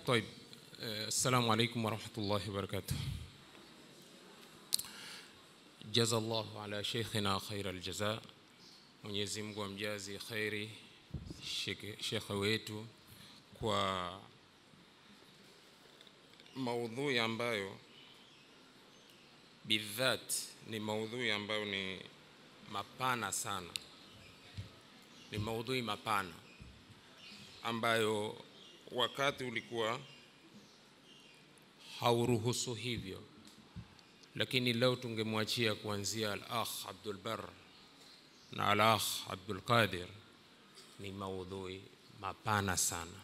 طيب السلام عليكم ورحمة الله وبركاته. جزا الله على شيخنا خير الجزاء. Mwenyezi Mungu amjazi khairi shekhe wetu kwa maudhui ambayo bidhat ni maudhui ambayo ni mapana sana. Ni maudhui mapana ambayo wakati ulikuwa hauruhusu hivyo, lakini leo tungemwachia kuanzia al-akh Abdul Barr na al-akh Abdul Qadir. Ni maudhui mapana sana.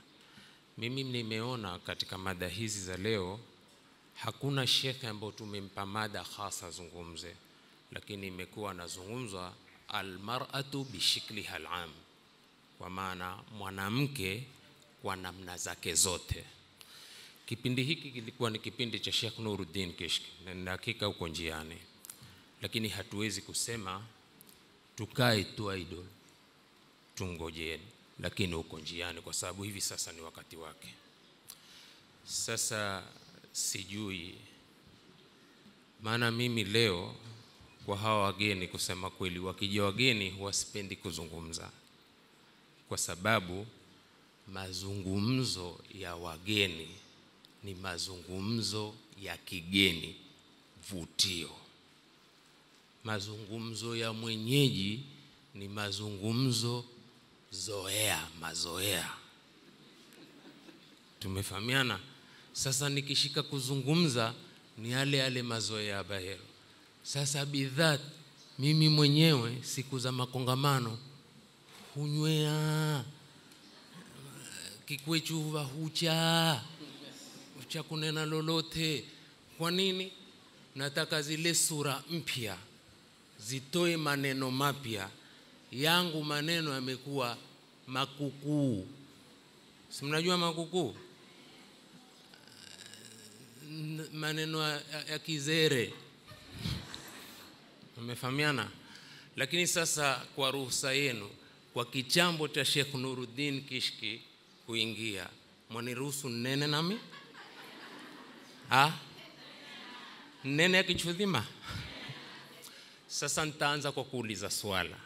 Mimi nimeona katika mada hizi za leo hakuna shekhe ambaye tumempa mada hasa zungumze, lakini imekuwa nazungumzwa al-mar'atu bishikliha al-am, kwa maana mwanamke kwa namna zake zote. Kipindi hiki kilikuwa ni kipindi cha Sheikh Nuruddin Kishki, na hakika uko njiani, lakini hatuwezi kusema tukae tu idol tungojeni, lakini uko njiani kwa sababu hivi sasa ni wakati wake. Sasa sijui, maana mimi leo kwa hawa wageni, kusema kweli, wakija wageni huwa sipendi kuzungumza, kwa sababu mazungumzo ya wageni ni mazungumzo ya kigeni vutio. Mazungumzo ya mwenyeji ni mazungumzo mazoea. Tumefahamiana? Sasa nikishika kuzungumza ni yale mazoea bahero. Sasa bidhat mimi mwenyewe siku za makongamano hunywea kikwechu hucha kunena lolote. Kwa nini? Nataka zile sura mpya zitoe maneno mapya. Yangu maneno yamekuwa makukuu. Si mnajua makukuu? Maneno ya kizere. Mmefahamiana? Lakini sasa kwa ruhusa yenu, kwa kichambo cha Sheikh Nuruddin Kishki kuingia, mwaniruhusu nene nami? Nene ya kichudhima? Sasa nitaanza kwa kuuliza swala.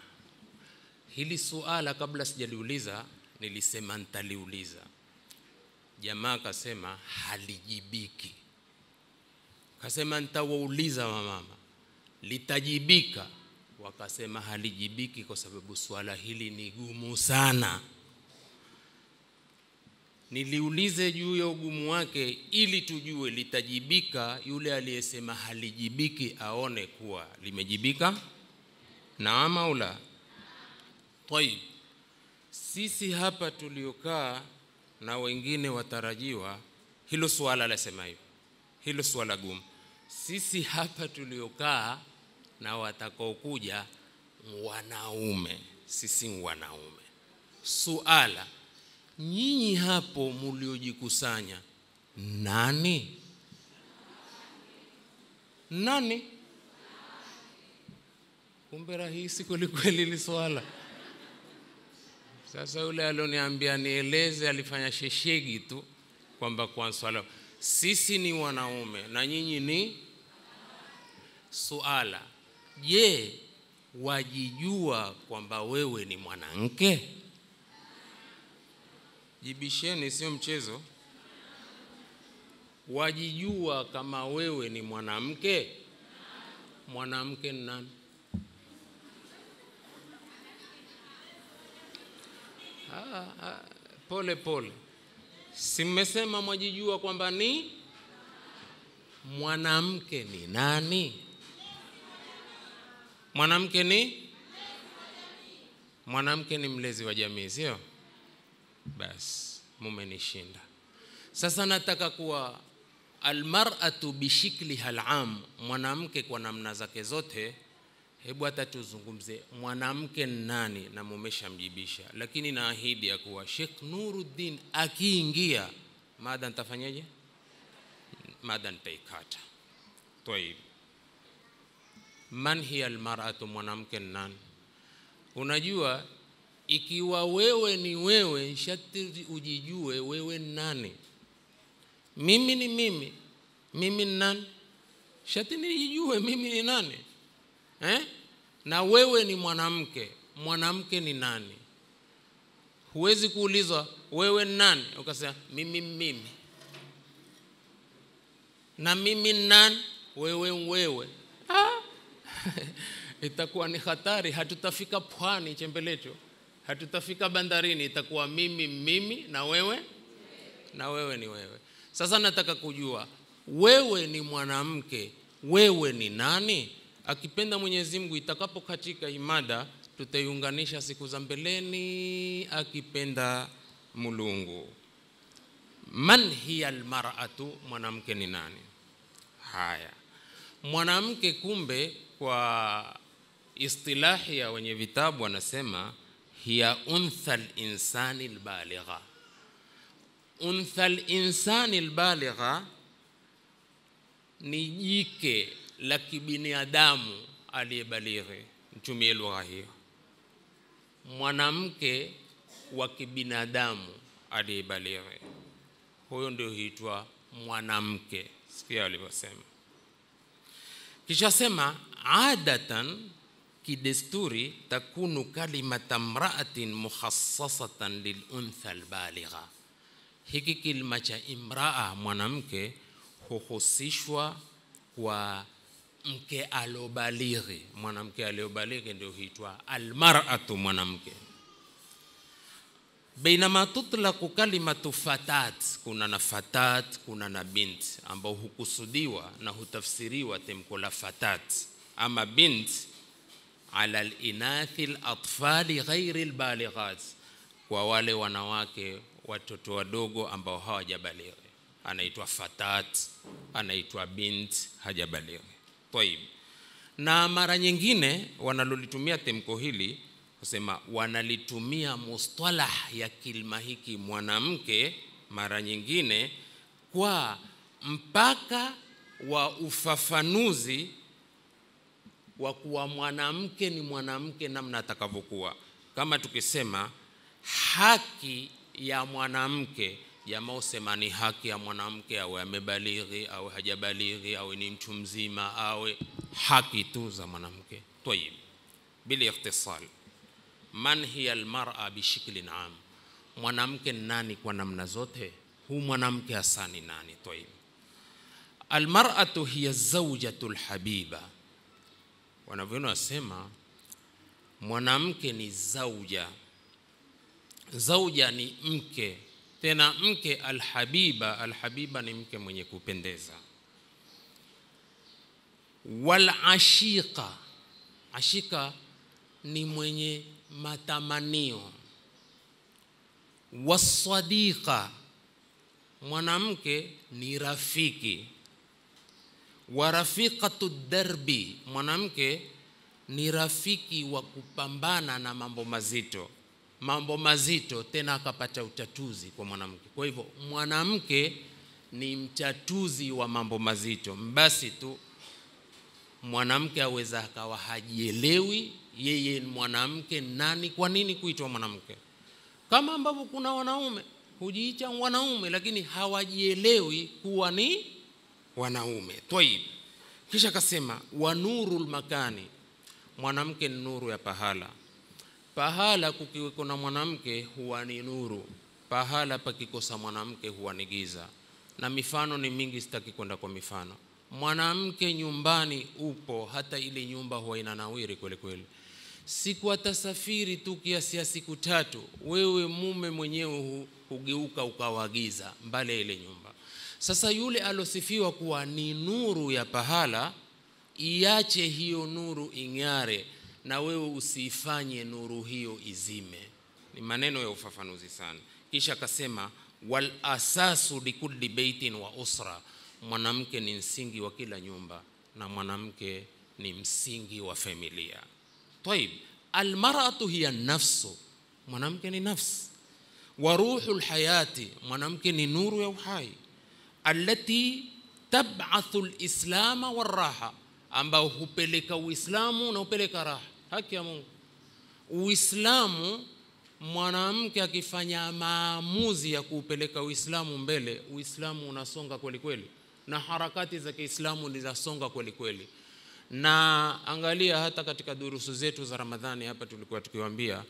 Hili suala kabla sijaliuliza nilisema nitaliuliza. Jamaa akasema halijibiki. Kasema nitawauliza mama, litajibika? Wakasema halijibiki kwa sababu swala hili ni gumu sana. Niliulize juu ya ugumu wake ili tujue litajibika. Yule aliyesema halijibiki aone kuwa limejibika. Naam au la? Tayeb, sisi hapa tuliokaa na wengine watarajiwa, hilo swala lasema hivyo, hilo swala gumu. Sisi hapa tuliokaa na watakao kuja wanaume, sisi wanaume. Suala, nyinyi hapo mliojikusanya nani? Kumbe rahisi kweli hili swala. Sasa yule alioniambia nieleze alifanya sheshegi tu kwamba kwa swala sisi ni wanaume na nyinyi ni. Suala, je, wajijua kwamba wewe ni mwanamke? Jibisheni, sio mchezo. Wajijua kama wewe ni mwanamke? Mwanamke ni nani? Pole. Si mmesema mwajijua kwamba ni mwanamke? Ni nani? Mwanamke ni mlezi wa jamii, sio? Bas, mumenishinda. Sasa nataka kuwa almar'atu bishikliha al'am, mwanamke kwa namna zake zote. Hebu hata tuzungumze mwanamke nani, na mumeshamjibisha. Lakini naahidi ya kuwa Sheikh Nuruddin akiingia mada nitafanyaje? Mada nitaikata. Tayeb, man hiya almar'atu, mwanamke nani? Unajua, ikiwa wewe ni wewe, sharti ujijue wewe nani. Mimi ni mimi. Mimi ni nani? Shati nijue mimi ni nani. Na wewe ni mwanamke. Mwanamke ni nani? Huwezi kuulizwa wewe ni nani ukasema mimi. Na mimi ni nani? Wewe. Itakuwa ni hatari, hatutafika pwani Chembelecho. Hatutafika bandarini, itakuwa mimi na wewe ni wewe. Sasa nataka kujua wewe ni mwanamke, wewe ni nani? Akipenda Mwenyezi Mungu itakapokatika imada tutaiunganisha siku za mbeleni akipenda Mulungu. Man hiya almar'atu, mwanamke ni nani? Haya. Mwanamke kumbe kwa istilahi ya wenye vitabu wanasema hiya untha al-insani al-baligha. Untha al-insani al-baligha ni jike la kibinadamu aliyebalighi. Mtumie lugha hiyo. Mwanamke wa kibinadamu aliyebalighi, huyo ndio huitwa mwanamke. Sikia alivyosema. Kisha sema adatan kidesturi takunu kalimata imra'atin mukhassasatan lil untha al baligha. Hiki kilima cha imraa, mwanamke, huhusishwa kwa mke alobalighi. Mwanamke aliobalighi ndio huitwa almar'atu, mwanamke. Bainama tutlaqu kalimatu fatat, kuna na fatat, kuna na bint, ambao hukusudiwa na hutafsiriwa temko la fatat ama bint ala al-inathi al-atfali ghairi al-balighat, kwa wale wanawake watoto wadogo ambao hawajabalighi, anaitwa fatat, anaitwa bint, hajabalighi. Tayib. Na mara nyingine wanalolitumia temko hili kusema wanalitumia mustalah ya kilima hiki mwanamke mara nyingine kwa mpaka wa ufafanuzi wa kuwa mwanamke ni mwanamke namna atakavyokuwa. Kama tukisema haki ya mwanamke, jamaa usema ni haki ya mwanamke awe amebalighi au hajabalighi au ni mtu mzima awe haki tu za mwanamke. Tayib. Bil ikhtisal. Man hiya almar'a bishiklin am, mwanamke nani kwa namna zote? Hu mwanamke hasani nani? Tayib. Almar'atu hiya zawjatul habiba. Wanavyoona wasema mwanamke ni zauja. Zauja ni mke, tena mke alhabiba. Alhabiba ni mke mwenye kupendeza. Wal ashiqa, ashika ni mwenye matamanio. Wasadiqa, mwanamke ni rafiki. Wa rafiqatu darbi, mwanamke ni rafiki wa kupambana na mambo mazito. Mambo mazito tena akapata utatuzi kwa mwanamke. Kwa hivyo mwanamke ni mtatuzi wa mambo mazito. Basi tu mwanamke aweza akawa hajielewi yeye ni mwanamke nani, kwa nini kuitwa mwanamke. Kama ambavyo kuna wanaume hujiita wanaume lakini hawajielewi kuwa ni wanaume. Tayib. Kisha akasema wa nurul makani, mwanamke ni nuru ya pahala. Pahala kukiweko na mwanamke huwa ni nuru, pahala pakikosa mwanamke huwa ni giza. Na mifano ni mingi, sitaki kwenda kwa mifano. Mwanamke nyumbani upo, hata ile nyumba huwa inanawiri kweli kweli. Siku atasafiri tu kiasi ya siku 3, wewe mume mwenyewe hugeuka ukawagiza mbele ile nyumba. Sasa yule alosifiwa kuwa ni nuru ya pahala, iache hiyo nuru ing'are na wewe usifanye nuru hiyo izime. Ni maneno ya ufafanuzi sana. Kisha akasema wal asasu likulli baitin wa usra, mwanamke ni msingi wa kila nyumba na mwanamke ni msingi wa familia. Tayib. Almar'atu hiya nafsu, mwanamke ni nafsi. Wa ruhul hayati, mwanamke ni nuru ya uhai. Allati tab'athu al-islama war-raha, ambao hupeleka Uislamu na hupeleka raha. Haki ya Mungu. Uislamu mwanamke akifanya maamuzi ya kuupeleka Uislamu mbele, Uislamu unasonga kweli kweli, na harakati za Kiislamu zinasonga kweli kweli. Na angalia hata katika durusu zetu za Ramadhani hapa tulikuwa tukiwaambia,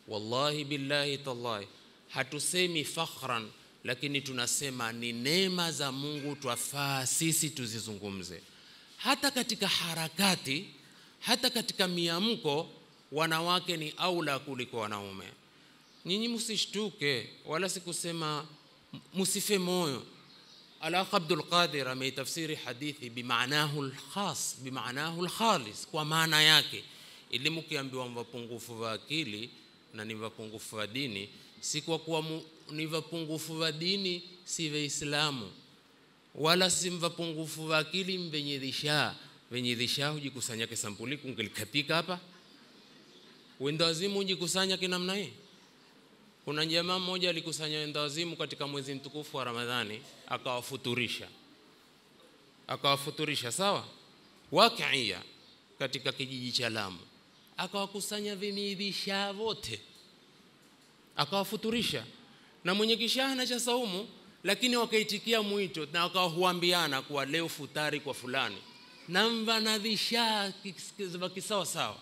wallahi billahi tallahi, hatusemi fakhran, lakini tunasema ni neema za Mungu twafaa sisi tuzizungumze. Hata katika harakati, hata katika miamko, wanawake ni aula kuliko wanaume. Nyinyi msishtuke, wala sikusema msife moyo. Al-Akh Abdul Qadir ameitafsiri hadithi bimaanahu al-khas, bimaanahu al-khalis, kwa maana yake. Ili mkiambiwa mwapungufu wa akili na ni wapungufu wa dini, si kwa kuwa ni wapungufu wa dini si Waislamu, wala si wapungufu wa akili mvenyedhisha. Venyedhisha hujikusanya kisampuli kungelikatika hapa. Wenda wazimu hujikusanya kinamna hii. Kuna jamaa mmoja alikusanya wenda wazimu katika mwezi mtukufu wa Ramadhani, akawafuturisha sawa, wakiia katika kijiji cha Lamu, akawakusanya vimidhisha wote, akawafuturisha. Na mwenye kishahana cha saumu, lakini wakaitikia mwito na wakahuambiana kuwa leo futari kwa fulani, na mvanadhisha kisawa sawa.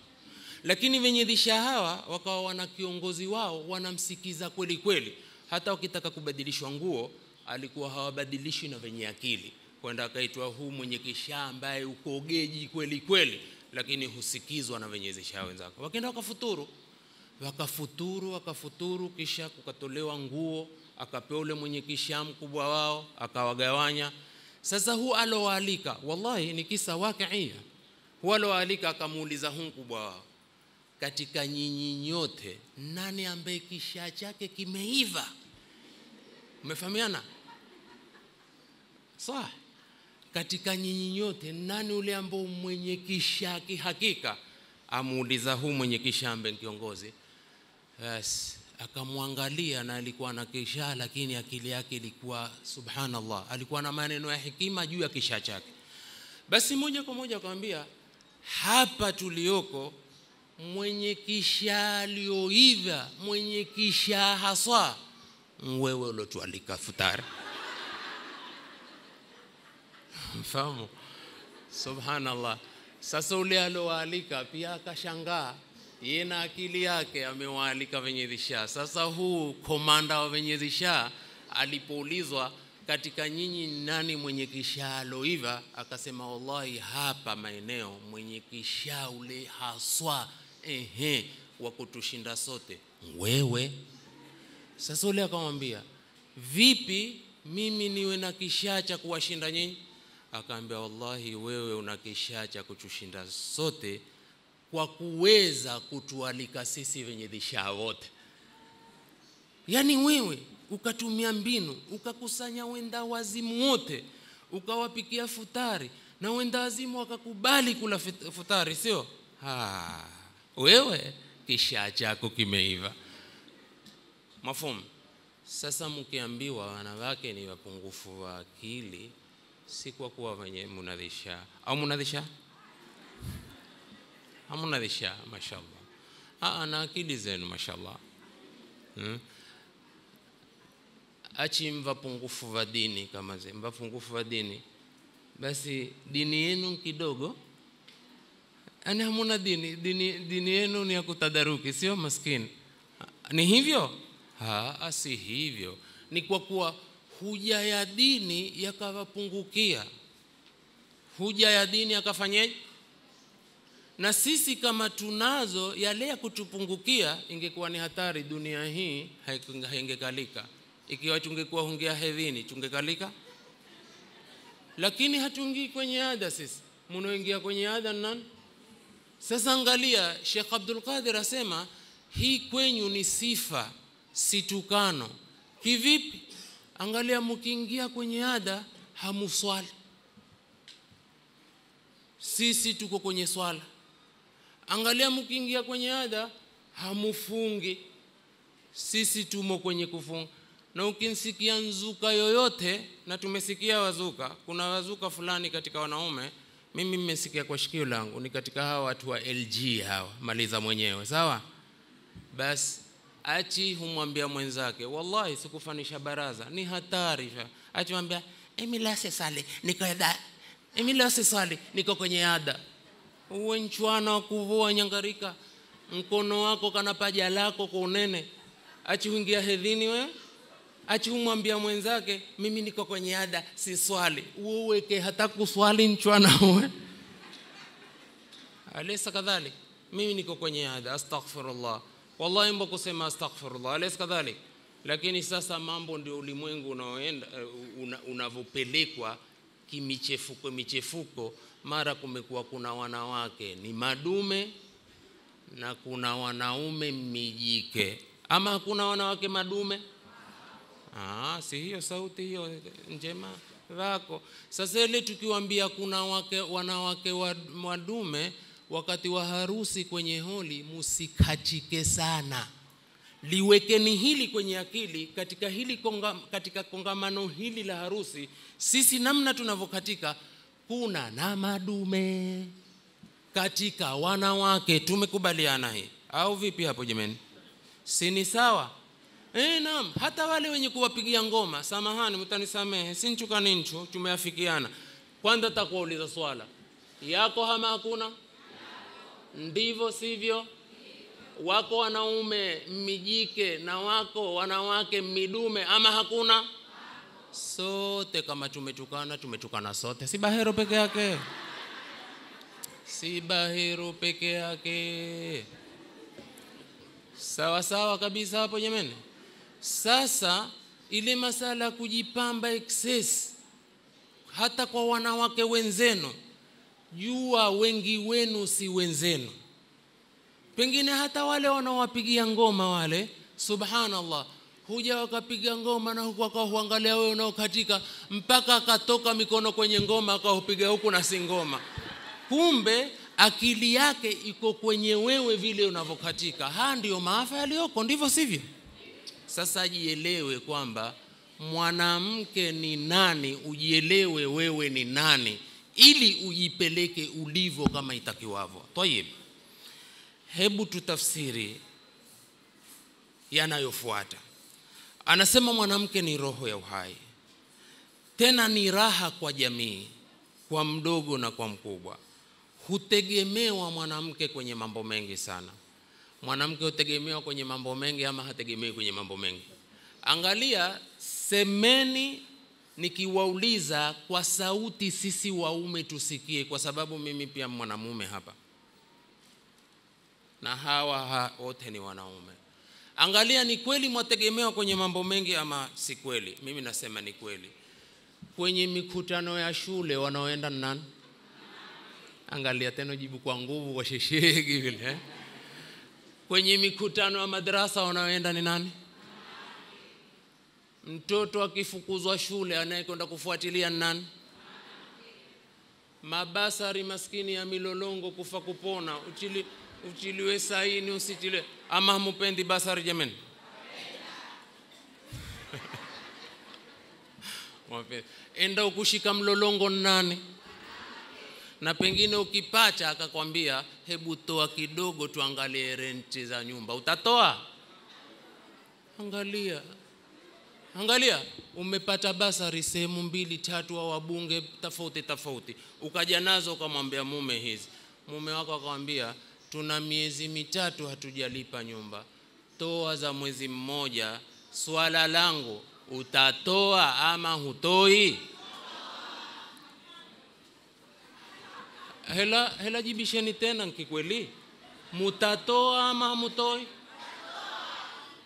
Lakini wenye dhisha hawa wakawa wana kiongozi wao, wanamsikiza kweli kweli. Hata wakitaka kubadilishwa nguo, alikuwa hawabadilishi na wenye akili. Kwenda akaitwa huu mwenye kisha ambaye uko geji kweli kweli, lakini husikizwa na wenye dhisha wenzako. Wakaenda wakafuturu, kisha kukatolewa nguo, akapewa ule mwenye kisha mkubwa wao, akawagawanya. Sasa huu alowaalika, wallahi ni kisa wakiia, huu alowaalika akamuuliza huu mkubwa wao, katika nyinyi nyote nani ambaye kisha chake kimeiva? Umefahamiana? Sawa. Katika nyinyi nyote nani ule ambao mwenye kisha hakika? Amuuliza huu mwenye kisha ambaye kiongozi. Yes. Akamwangalia na alikuwa na kisha, lakini akili yake ilikuwa subhanallah, alikuwa na maneno ya hekima juu ya kisha chake. Basi moja kwa moja akamwambia, hapa tulioko mwenye kisha alioiva, mwenye kisha haswa, wewe ulotualika futari. Mfahamu? Subhanallah. Sasa ule aloalika pia akashangaa, yeye na akili yake amewaalika wenye dhisha. Sasa huu komanda wa wenye dhisha alipoulizwa, katika nyinyi nani mwenye kisha aloiva, akasema wallahi hapa maeneo mwenye kisha ule haswa wa kutushinda sote wewe. Sasa ule akamwambia, vipi mimi niwe na kisha cha kuwashinda nyinyi? Akaambia, wallahi wewe una kisha cha kutushinda sote kwa kuweza kutualika sisi wenye dhisha wote. Yani wewe ukatumia mbinu, ukakusanya wenda wazimu wote, ukawapikia futari, na wenda wazimu wakakubali kula futari, sio? Wewe kisha chako kimeiva. Mafumu. Sasa mkiambiwa wanawake ni wapungufu wa akili, si kwa kuwa wenye munadhisha au munadhisha? Hamunadhisha, mashallah. Na akili zenu mashallah. Achi mvapungufu wa dini kama ze, mvapungufu wa dini. Basi dini yenu kidogo, ani hamuna dini yenu ni ya kutadaruki, sio maskini. Ni hivyo? Si hivyo. Ni kwa kuwa huja ya dini yakawapungukia. Huja ya dini yakafanyaje? Na sisi kama tunazo yale ya kutupungukia, ingekuwa ni hatari dunia hii, haingekalika. Ikiwa tungekuwa hungia hedhini, tungekalika? Lakini hatungii kwenye ada sisi. Munoingia kwenye ada nani? Sasa angalia, Sheikh Abdul Qadir asema, hii kwenyu ni sifa, si tukano. Kivipi? Angalia, mkiingia kwenye ada hamuswali. Sisi tuko kwenye swala. Angalia, mkiingia kwenye ada hamufungi. Sisi tumo kwenye kufunga. Na ukinsikia nzuka yoyote, na tumesikia wazuka, kuna wazuka fulani katika wanaume, mimi nimesikia kwa shikio langu, ni katika hawa watu wa LG hawa, maliza mwenyewe, sawa? Basi Achi humwambia mwenzake, wallahi sikufanisha baraza, ni hatari. Achi mwambia, Emila sesali niko kwenye ada. Uwe nchwana wa kuvua nyangarika, mkono wako kana paja lako kwa unene. Achi huingia hedhini wewe. Achi humwambia mwenzake, mimi niko kwenye ada si swali. Uweke hata kuswali nchwana wewe. Alaysa kadhalik? Mimi niko kwenye ada, astaghfirullah. Wallahi mbo kusema astaghfirullah, alaysa kadhalik? Lakini sasa mambo ndio ulimwengu unaoenda unavopelekwa michefuko. Mara kumekuwa kuna wanawake ni madume na kuna wanaume mijike. Ama hakuna wanawake madume? Si hiyo sauti hiyo njema wako. Sasa ile tukiwaambia kuna wanawake wadume wakati wa harusi kwenye holi, musikachike sana. Liwekeni hili kwenye akili katika kongamano hili la harusi. Sisi namna tunavokatika, kuna na madume katika wanawake. Tumekubaliana hii au vipi hapo jamani? Si ni sawa? Naam, hata wale wenye kuwapigia ngoma, samahani mtanisamehe, sinchuka ninchu, tumeafikiana. Kwanza takuuliza swala yako, hama hakuna? Ndivyo sivyo? Wako wanaume mijike na wako wanawake midume, ama hakuna? Sote kama tumetukana sote. Si Bahero peke yake. Sawa kabisa hapo jamani. Sasa ile masala kujipamba excess hata kwa wanawake wenzenu, jua wengi wenu si wenzenu. Pengine hata wale wanaowapigia ngoma wale, subhanallah, huja wakapiga ngoma na huku akaangalia wewe unaokatika mpaka akatoka mikono kwenye ngoma akahupiga huku na si ngoma. Kumbe akili yake iko kwenye wewe vile unavokatika. Ndio maafa yaliyoko, ndivyo sivyo? Sasa jielewe kwamba mwanamke ni nani, ujielewe wewe ni nani, ili ujipeleke ulivyo kama itakiwavyo. Tayeb, hebu tutafsiri yanayofuata. Anasema mwanamke ni roho ya uhai, tena ni raha kwa jamii, kwa mdogo na kwa mkubwa. Hutegemewa mwanamke kwenye mambo mengi sana. Mwanamke hutegemewa kwenye mambo mengi ama hategemewi kwenye mambo mengi? Angalia, semeni nikiwauliza kwa sauti sisi waume tusikie, kwa sababu mimi pia mwanamume hapa na hawa wote ni wanaume. Angalia, ni kweli mwategemewa kwenye mambo mengi ama si kweli? Mimi nasema ni kweli. Kwenye mikutano ya shule wanaoenda nani? Angalia tena, jibu kwa nguvu, kwa sheshegi vile. Kwenye mikutano ya madrasa wanaoenda ni nani? Mtoto akifukuzwa shule anayekwenda kufuatilia nani? Mabasari maskini ya milolongo kufa kupona, uchiliwe saini usitiliwe. Ama hamupendi basari jameni? Enda ukushika mlolongo nani? Na pengine ukipacha akakwambia hebu toa kidogo tuangalie renti za nyumba, utatoa? Angalia, umepata basari sehemu 2-3 wa wabunge tofauti. Ukaja nazo ukamwambia mume hizi. Mume wako akamwambia tuna miezi 3 hatujalipa nyumba, toa za mwezi mmoja. Swala langu, utatoa ama hutoi? Hela jibisheni tena nkikweli. Mutatoa ama hamutoi?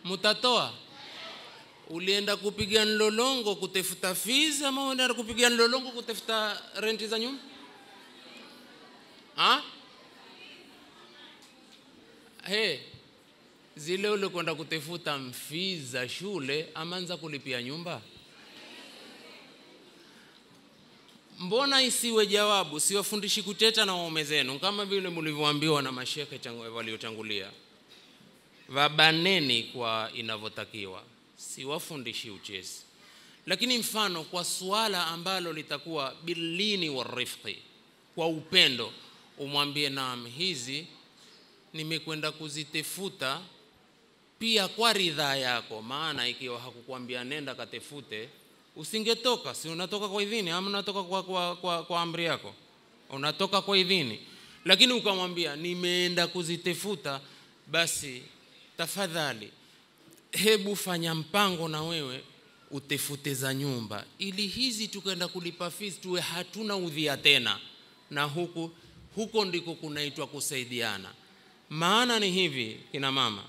Mutatoa. Ulienda kupiga nlolongo kutafuta fees ama ulienda kupiga nlolongo kutafuta renti za nyumba? Zile ule kwenda kutafuta fees za shule amanza kulipia nyumba? Mbona isiwe jawabu? Siwafundishi kuteta na waume zenu kama vile mlivyoambiwa na mashekhe waliotangulia. Vabaneni kwa inavyotakiwa, siwafundishi uchezi. Lakini mfano kwa swala ambalo litakuwa bilini warifqi, kwa upendo, umwambie naam, hizi nimekwenda kuzitefuta pia kwa ridhaa yako. Maana ikiwa hakukwambia nenda katefute, usingetoka. Si unatoka kwa idhini ama unatoka kwa amri yako? Unatoka kwa idhini. Lakini ukamwambia nimeenda kuzitefuta, basi tafadhali hebu fanya mpango na wewe utefute za nyumba, ili hizi tukaenda kulipa fees tuwe hatuna udhia tena. Na huko ndiko kunaitwa kusaidiana. Maana ni hivi kina mama,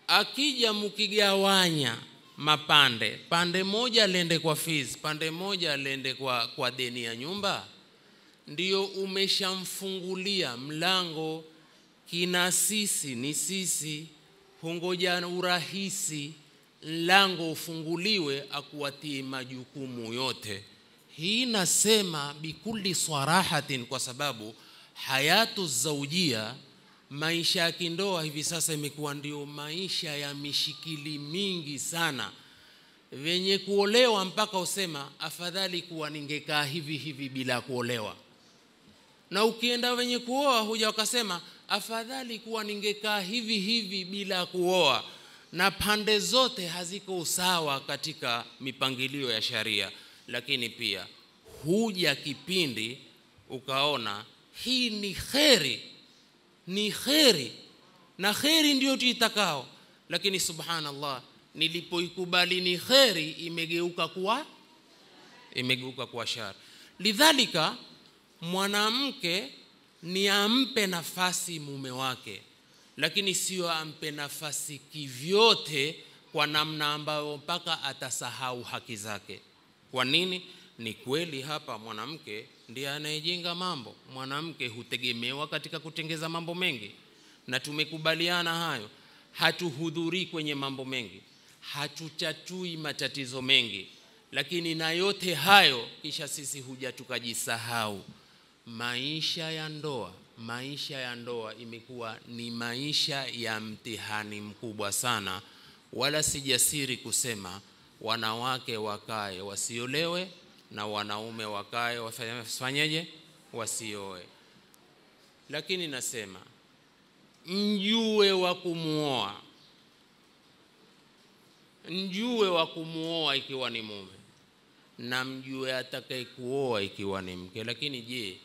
akija mkigawanya mapande, pande moja lende kwa fees, pande moja lende kwa deni ya nyumba, ndio umeshamfungulia mlango kina sisi ni sisi, hungoja urahisi mlango ufunguliwe akuwatie majukumu yote. Hii nasema bikuli swarahatin, kwa sababu hayatu zaujia, maisha ya kindoa hivi sasa imekuwa ndio maisha ya mishikili mingi sana. Wenye kuolewa mpaka usema afadhali kuwa ningekaa hivi hivi bila kuolewa. Na ukienda wenye kuoa huja wakasema afadhali kuwa ningekaa hivi hivi bila kuoa. Na pande zote haziko usawa katika mipangilio ya sharia. Lakini pia huja kipindi ukaona hii ni kheri, ni kheri, na kheri ndio tuitakao. Lakini subhanallah, nilipoikubali ni kheri imegeuka kuwa shari. Lidhalika mwanamke ni ampe nafasi mume wake, lakini sio ampe nafasi kivyote kwa namna ambayo mpaka atasahau haki zake. Kwa nini? Ni kweli hapa mwanamke ndiye anayejenga mambo. Mwanamke hutegemewa katika kutengeza mambo mengi, na tumekubaliana hayo. Hatuhudhurii kwenye mambo mengi, hatuchatui matatizo mengi, lakini na yote hayo kisha sisi huja tukajisahau. Maisha ya ndoa imekuwa ni maisha ya mtihani mkubwa sana. Wala sijasiri kusema wanawake wakae wasiolewe na wanaume wakae wafanyeje, wasioe. Lakini nasema mjue wa kumuoa ikiwa ni mume, na mjue atakaye kuoa ikiwa ni mke. Lakini je,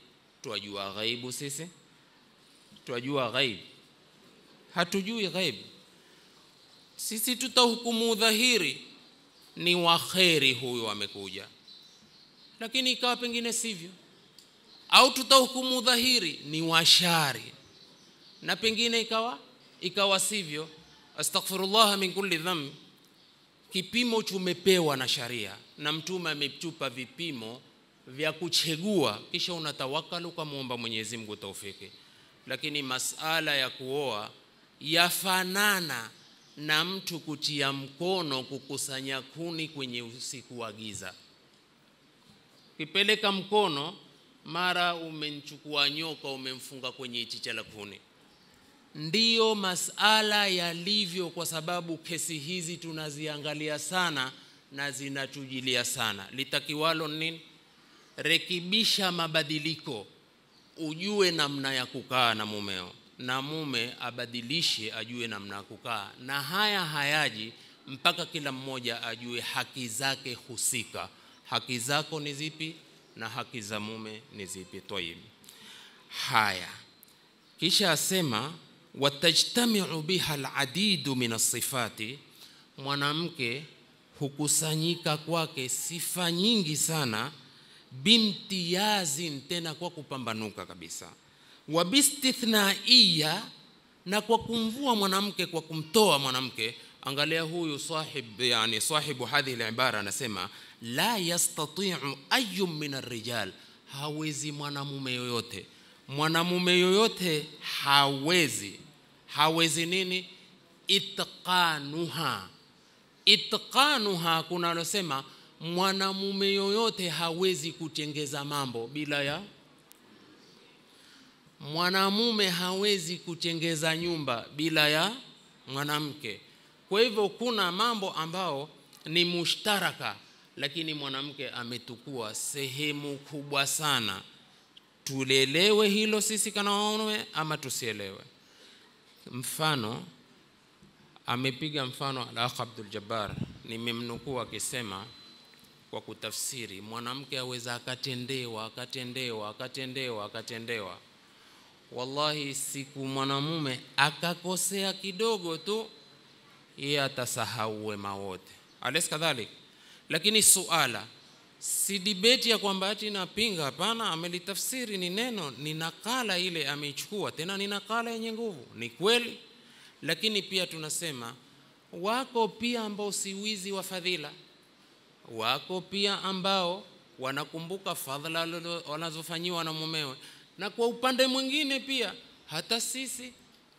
twajua ghaibu sisi? Twajua ghaibu? Hatujui ghaibu. Sisi tutahukumu dhahiri, ni waheri huyu amekuja, lakini ikawa pengine sivyo. Au tutahukumu dhahiri ni washari, na pengine ikawa sivyo. Astaghfirullah min kulli dhanb. Kipimo tumepewa na sharia, na mtume ametupa vipimo vya kuchagua, kisha unatawakala ukamwomba Mwenyezi Mungu taufiki. Lakini masala ya kuoa yafanana na mtu kutia mkono kukusanya kuni kwenye usiku wa giza. Kipeleka mkono, mara umemchukua nyoka umemfunga kwenye chicha la kuni. Ndiyo masala yalivyo, kwa sababu kesi hizi tunaziangalia sana na zinatujilia sana. Litakiwalo nini? Rekebisha mabadiliko, ujue namna ya kukaa na mumeo, na mume abadilishe ajue namna ya kukaa. Na haya hayaji mpaka kila mmoja ajue haki zake husika. Haki zako ni zipi na haki za mume ni zipi? Tayib. Haya, kisha asema watajtami'u biha al-adidu min as-sifati. Mwanamke hukusanyika kwake sifa nyingi sana, bimtiyazin, tena kwa kupambanuka kabisa, wa bistithnaiyya, na kwa kumvua mwanamke, kwa kumtoa mwanamke. Angalia huyu sahibu hadhihi al-ibara anasema la yastati'u ayyun min ar-rijal, hawezi mwanamume yoyote hawezi nini? Itqanuha, kuna alosema mwanamume yoyote hawezi kutengeza mambo bila ya mwanamume, hawezi kutengeza nyumba bila ya mwanamke. Kwa hivyo kuna mambo ambao ni mushtaraka, lakini mwanamke ametukua sehemu kubwa sana. Tulelewe hilo sisi kana wanaume ama tusielewe. Mfano, Amepiga mfano al-Akh Abdul Jabbar, nimemnukuu akisema kwa kutafsiri, mwanamke aweza akatendewa. Wallahi siku mwanamume akakosea kidogo tu, yeye atasahau wema wote. Alaysa kadhalik? Lakini suala si debate ya kwamba ati napinga, hapana. Amelitafsiri ni neno, ni nakala ile ameichukua, tena ni nakala yenye nguvu, ni kweli. Lakini pia tunasema wako pia ambao si wizi wa fadhila, wako pia ambao wanakumbuka fadhila wanazofanyiwa na mumewe. Na kwa upande mwingine pia hata sisi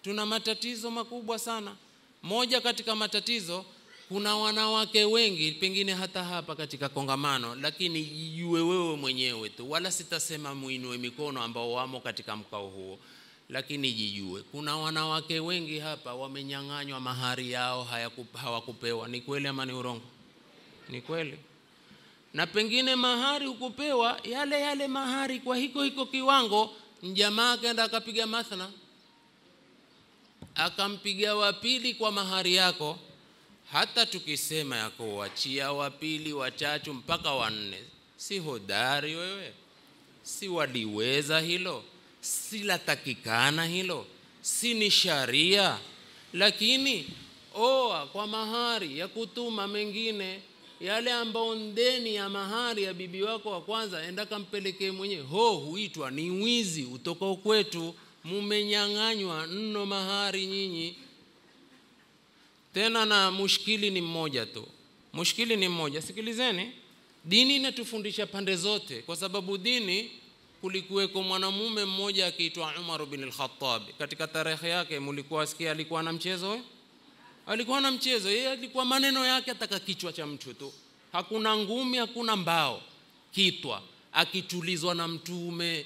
tuna matatizo makubwa sana. Moja katika matatizo, kuna wanawake wengi pengine hata hapa katika kongamano, lakini jijue wewe mwenyewe tu, wala sitasema muinue mikono ambao wamo katika mkao huo, lakini jijue kuna wanawake wengi hapa wamenyang'anywa mahari yao, hawakupewa. Ni kweli ama ni urongo? Ni kweli. Na pengine mahari ukupewa yale mahari kwa hiko kiwango, mjamaa akaenda akapiga mathna, akampiga wa pili kwa mahari yako. Hata tukisema yako wachia wa pili, watatu mpaka wanne, si hodari wewe? Si waliweza hilo? Si latakikana hilo? Si ni sharia? Lakini oa kwa mahari ya kutuma mengine yale ambao ndeni ya mahari ya bibi wako wa kwanza, enda kampelekee mwenyewe. Huitwa ni wizi utokao kwetu. Mumenyang'anywa nno mahari nyinyi. Tena na mushkili ni mmoja tu. Mushkili ni mmoja. Sikilizeni, dini inatufundisha pande zote, kwa sababu dini, kulikuweko mwanamume mmoja akiitwa Umar bin al-Khattab. Katika tarehe yake mlikuwa sikia alikuwa na mchezo. Alikuwa na mchezo, yeye alikuwa maneno yake ataka kichwa cha mtu tu. Hakuna ngumi, hakuna mbao, kitwa, akitulizwa na Mtume.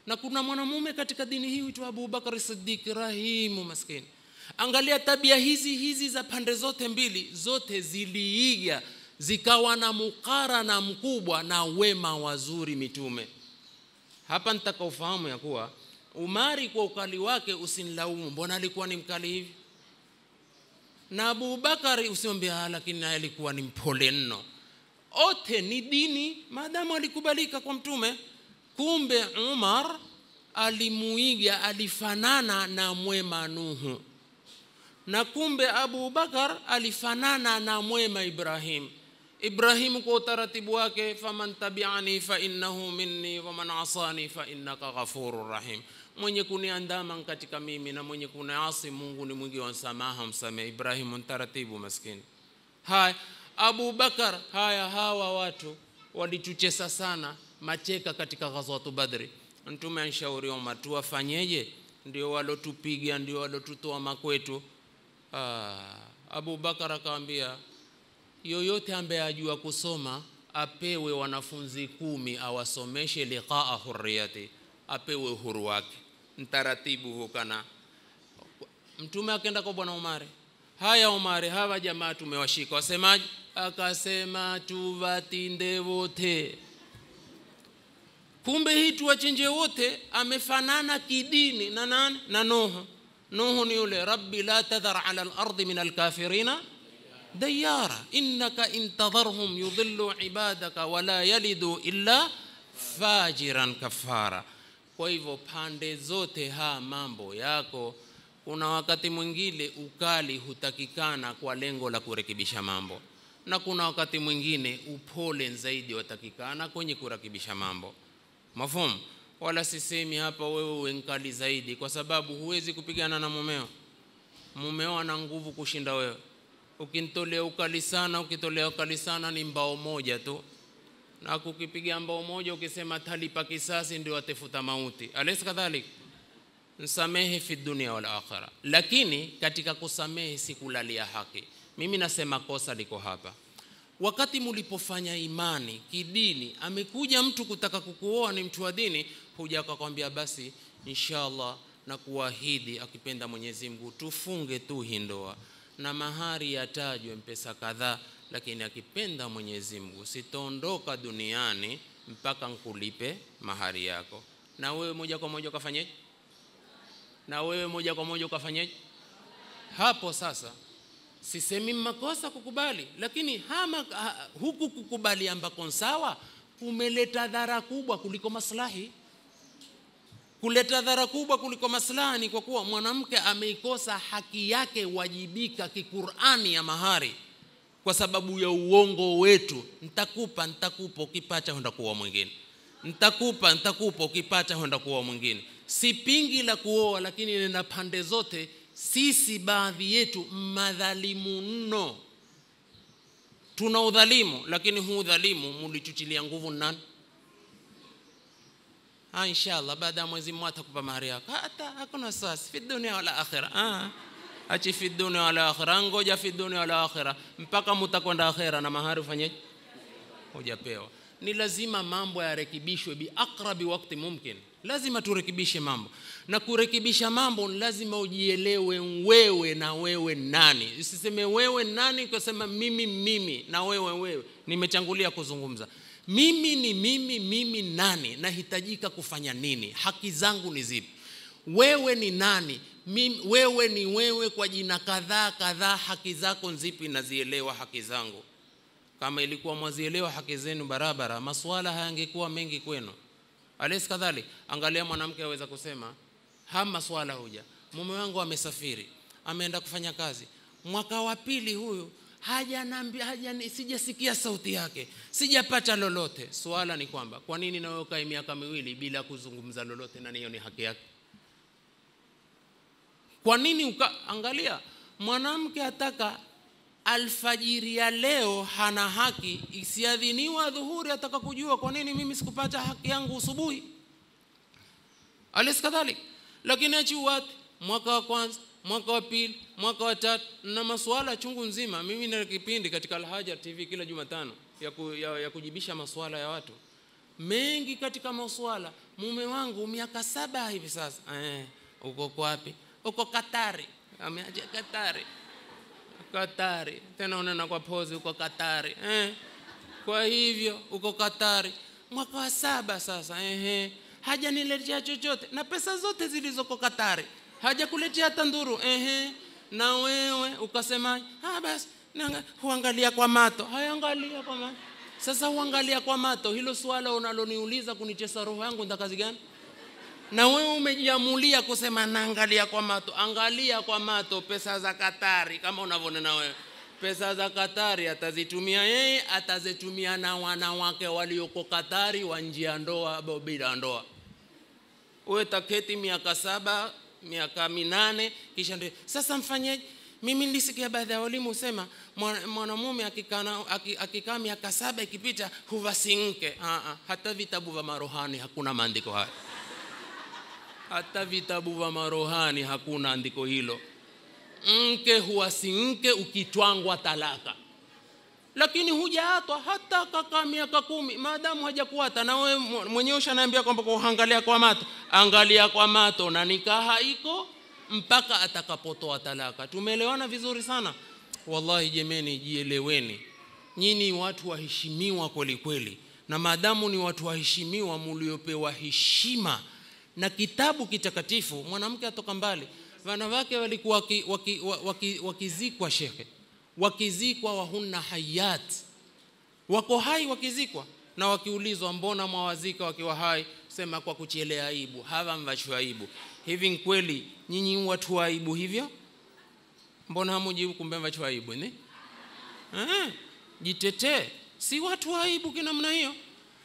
Na kuna mwanamume katika dini hii huitwa Abu Bakar Siddiq, rahimu maskini. Angalia tabia hizi za pande zote mbili, zote ziliiga zikawa na mukarana mkubwa na wema wazuri mitume. Hapa nitaka ufahamu ya kuwa Umari kwa ukali wake usinilaumu, mbona alikuwa ni mkali hivi? Na Abu Bakari usiambia lakini naye alikuwa ni mpole mno. Ote ni dini maadamu alikubalika kwa Mtume. Kumbe Umar alimuiga, alifanana na mwema Nuhu. Na kumbe Abu Bakar alifanana na mwema Ibrahim. Ibrahim kwa utaratibu wake, faman tabi'ani fa innahu minni wa man asani fa innaka ghafurur rahim. Mwenye kuniandama katika mimi na mwenye kuniasi Mungu ni mwingi wa msamaha, msamehe. Ibrahim mtaratibu maskini. Haya Abu Bakar, hawa watu walituchesa sana macheka katika ghazwatu Badri. Mtume anshauri Umar, tuwafanyeje? Ndio walotupiga, ndio walotutoa makwetu. Abu Bakar akamwambia, yoyote ambaye ajua kusoma apewe wanafunzi 10 awasomeshe liqaa hurriyati, apewe uhuru wake. Mtaratibu hukana. Mtume akaenda kwa bwana Umar, haya Umar, hawa jamaa tumewashika, wasemaje? Akasema tuwatinde wote. Kumbe hii tuwachinje wote. Amefanana kidini na nani? Na Nuhu. Nuhu ni yule, rabbi la tadhar ala al-ardi min al-kafirina dayara innaka intadharhum yudhillu ibadaka wala yalidu illa fajiran kafara. Kwa hivyo pande zote mambo yako. Kuna wakati mwingine ukali hutakikana kwa lengo la kurekebisha mambo, na kuna wakati mwingine upole zaidi watakikana kwenye kurekebisha mambo. Mafumu? Wala sisemi hapa wewe uwe mkali zaidi, kwa sababu huwezi kupigana na mumeo. Mumeo ana nguvu kushinda wewe. Ukitolea ukali sana ni mbao moja tu, na kukipiga mbao moja ukisema talipa kisasi ndio atafuta mauti. Alaysa kadhalik? Nsamehe fi dunia wal akhirah. Lakini katika kusamehe sikulalia haki. Mimi nasema kosa liko hapa. Wakati mulipofanya imani kidini, amekuja mtu kutaka kukuoa, ni mtu wa dini, huja akakwambia basi inshallah na kuahidi akipenda Mwenyezi Mungu tufunge tu hii ndoa na mahari yatajwe pesa kadhaa, lakini akipenda Mwenyezi Mungu sitaondoka duniani mpaka nikulipe mahari yako. Na wewe moja kwa moja ukafanyaje? Hapo sasa Sisemi makosa kukubali, lakini huku kukubali ambako sawa kumeleta dhara kubwa kuliko maslahi. Kuleta dhara kubwa kuliko maslahi ni kwa kuwa mwanamke ameikosa haki yake wajibika kiqur'ani ya mahari kwa sababu ya uongo wetu. Nitakupa ukipata huenda kuwa mwingine. Nitakupa ukipata huenda kuwa mwingine. Si pingi la kuoa, lakini nina pande zote. Sisi baadhi yetu madhalimu mno. Tuna udhalimu, lakini huu udhalimu mulituchilia nguvu nani? Inshallah baada ya mwezi mmoja atakupa mahari yako. Hata hakuna wasiwasi fi dunia wala akhira. Achi fi dunia wala akhira, ngoja fi dunia wala akhira mpaka mtakwenda akhira na mahari ufanyeje? Hujapewa. Ni lazima mambo yarekebishwe bi aqrabi wakati mumkin. Lazima turekebishe mambo. Na kurekebisha mambo lazima ujielewe wewe na wewe nani. Usiseme wewe nani kusema mimi na wewe. Nimechangulia kuzungumza. Mimi ni mimi nani, nahitajika kufanya nini, haki zangu ni zipi? Wewe ni nani? Wewe ni wewe kwa jina kadhaa, haki zako nzipi? Nazielewa haki zangu. Kama ilikuwa mwazielewa haki zenu barabara, maswala hayangekuwa mengi kwenu. Alesi kadhali, angalia mwanamke aweza kusema maswala huja, mume wangu amesafiri, ameenda kufanya kazi, mwaka wa pili huyu sijasikia sauti yake, sijapata lolote. Swala ni kwamba kwa nini na wewe ukae miaka miwili bila kuzungumza lolote, na hiyo ni haki yake? Kwa nini angalia, mwanamke ataka alfajiri ya leo hana haki, isiadhiniwa dhuhuri ataka kujua kwa nini mimi sikupata haki yangu usubuhi. Alesi kadhalik. Lakini achiwati mwaka wa kwanza, mwaka wa pili, mwaka wa tatu, na maswala chungu nzima. Mimi na kipindi katika Al-Hajar TV kila Jumatano ya kujibisha maswala ya watu mengi. Katika maswala, mume wangu miaka 7 hivi sasa. Uko wapi? Uko Katari. Ameaje Katari. Tena unaona kwa pose uko Katari. Kwa hivyo uko Katari mwaka wa 7 sasa. Hajaniletea chochote, na pesa zote zilizoko Katari hajakuletea tanduru. Na wewe ukasema basi huangalia kwa mato. Haangalia kwa mato. Sasa huangalia kwa mato, hilo swala unaloniuliza kunichesa roho yangu nda kazi gani? Na wewe umejiamulia kusema naangalia kwa mato. Angalia kwa mato pesa za Katari kama unavyoona wewe. Pesa za Katari atazitumia yeye, atazitumia na wanawake walioko Katari wa nje ya ndoa au bila ndoa. Wewe taketi miaka 7, miaka 8, kisha ndio sasa mfanyeje? Mimi nilisikia baadhi ya walimu usema mwanamume akikaa miaka 7 ikipita huvasinke. Hata vitabu vya marohani hakuna maandiko haya. Hata vitabu vya marohani hakuna andiko hilo. Mke huwasinke ukitwangwa talaka. Lakini hujaatwa hata kaka miaka 10 maadamu hajakuata, na wewe mwenyewe ushaniambia kwamba kuangalia kwa mato. Angalia kwa mato na nikaha iko mpaka atakapotoa talaka. Tumeelewana vizuri sana. Wallahi jemeni, jieleweni. Nyinyi watu waheshimiwa kweli kweli. Na maadamu ni watu waheshimiwa, mliopewa heshima na kitabu kitakatifu, mwanamke atoka mbali. Wanawake walikuwa wakizikwa shekhe. Wakizikwa wahunna hayat. Wako hai wakizikwa, na wakiulizwa mbona mwawazika wakiwa hai, sema kwa kuchelea aibu. Hawa mwachu aibu. Hivi kweli nyinyi watu wa aibu hivyo? Mbona hamujibu kumbe mwachu aibu ni? Jitetee. Si watu wa aibu kinamna hiyo.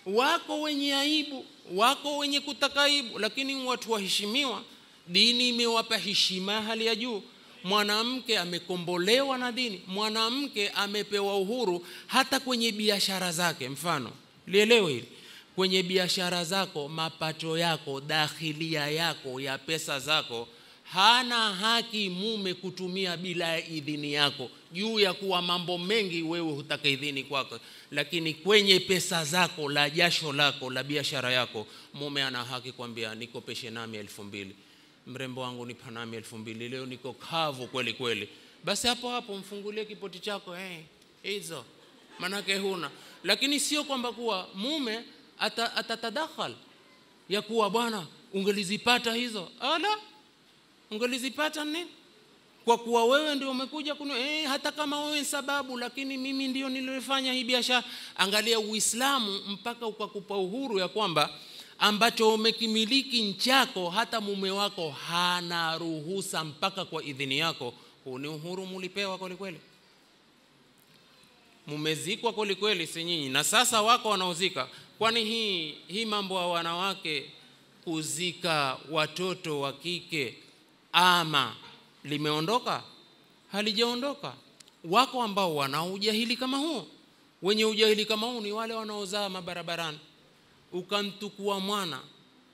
Wako wenye aibu, wako wenye kutaka aibu, lakini watu waheshimiwa. Dini imewapa heshima hali ya juu. Mwanamke amekombolewa na dini. Mwanamke amepewa uhuru hata kwenye biashara zake. Mfano, lielewe hili. Kwenye biashara zako, mapato yako, dakhilia yako ya pesa zako, hana haki mume kutumia bila idhini yako. Juu ya kuwa mambo mengi wewe hutaka idhini kwako, lakini kwenye pesa zako, la jasho lako, la biashara yako, mume ana haki kwambia nikopeshe nami 2,000. Mrembo wangu nipa nami 2,000, leo niko kavu kweli kweli. Basi hapo mfungulie kipoti chako, hizo manake huna. Lakini sio kwamba kuwa mume atatadakhal ya kuwa bwana ungelizipata hizo. Ala, ungelizipata nini? kwa kuwa wewe ndio umekuja hata kama wewe sababu, lakini mimi ndio nilifanya hii biashara. Angalia Uislamu mpaka ukakupa uhuru ya kwamba ambacho umekimiliki nchako hata mume wako hana ruhusa mpaka kwa idhini yako. Huu ni uhuru mulipewa kweli kweli. Mumezikwa kweli kweli si nyinyi, na sasa wako wanaozika. Kwani hii mambo ya wanawake kuzika watoto wa kike ama limeondoka? Halijaondoka. Wako ambao wana ujahili kama huo. Wenye ujahili kama huu ni wale wanaozaa mabarabarani, ukamtukua mwana.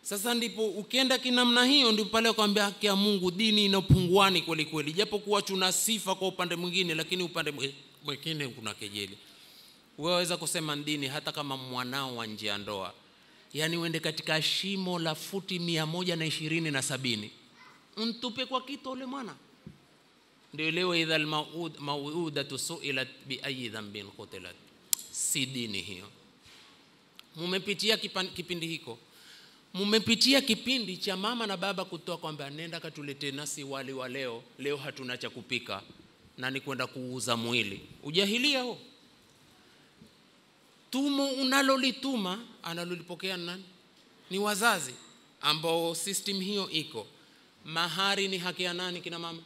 Sasa ndipo ukienda kinamna hiyo, ndipo pale ukamwambia haki ya Mungu, dini inapunguani kweli kweli. Japo kuwa tuna sifa kwa upande mwingine, lakini upande mwingine kuna kejeli. Wewe waweza kusema dini hata kama mwanao wa nje ya ndoa, yani uende katika shimo la futi 120 na 70, mtupe kwa kito ule mwana. Ndio leo idha al-mau'udatu su'ilat bi ayi dhanbin qutilat. Si dini hiyo. Mumepitia kipindi hiko. Mumepitia kipindi cha mama na baba kutoa kwamba nenda katuletee nasi wali wa leo hatuna cha kupika, na ni kwenda kuuza mwili. Ujahilia huo. Tumo unalolituma analolipokea nani? Ni wazazi, ambao system hiyo iko. Mahari ni haki ya nani kina mama?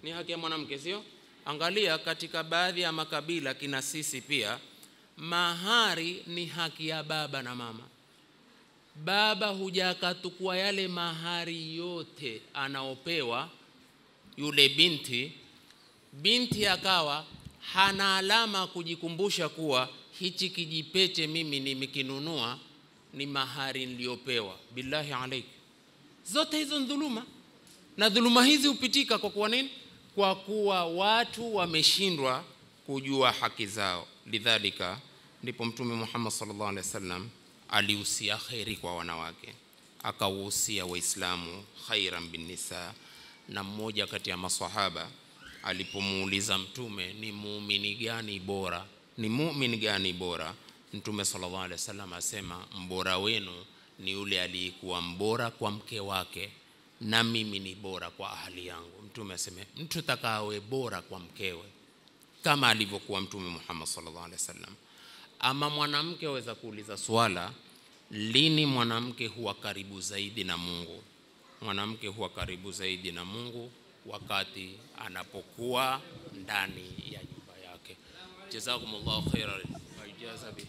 Ni haki ya mwanamke, sio? Angalia katika baadhi ya makabila kina sisi pia, mahari ni haki ya baba na mama. Baba hujakatukua yale mahari yote anaopewa yule binti akawa hana alama kujikumbusha kuwa hichi kijipete mimi nimekinunua ni mahari niliyopewa. Billahi alaik, zote hizo dhuluma, na dhuluma hizi upitika kwa kuwa nini? Kwa kuwa watu wameshindwa kujua haki zao. Lidhalika ndipo Mtume Muhammad sallallahu alaihi wasallam alihusia khairi kwa wanawake, akawahusia Waislamu khairan bin nisa. Na mmoja kati ya maswahaba alipomuuliza Mtume ni muumini gani bora, Mtume sallallahu alaihi wasallam asema mbora wenu ni yule aliyekuwa mbora kwa mke wake, na mimi ni bora kwa ahali yangu. Mtume aseme mtu takawe bora kwa mkewe kama alivyokuwa Mtume Muhammad sallallahu alaihi wasallam. Ama mwanamke aweza kuuliza swala, lini mwanamke huwa karibu zaidi na Mungu? Mwanamke huwa karibu zaidi na Mungu wakati anapokuwa ndani ya nyumba yake. Jazakumullahu khairan wa ijaza bihi.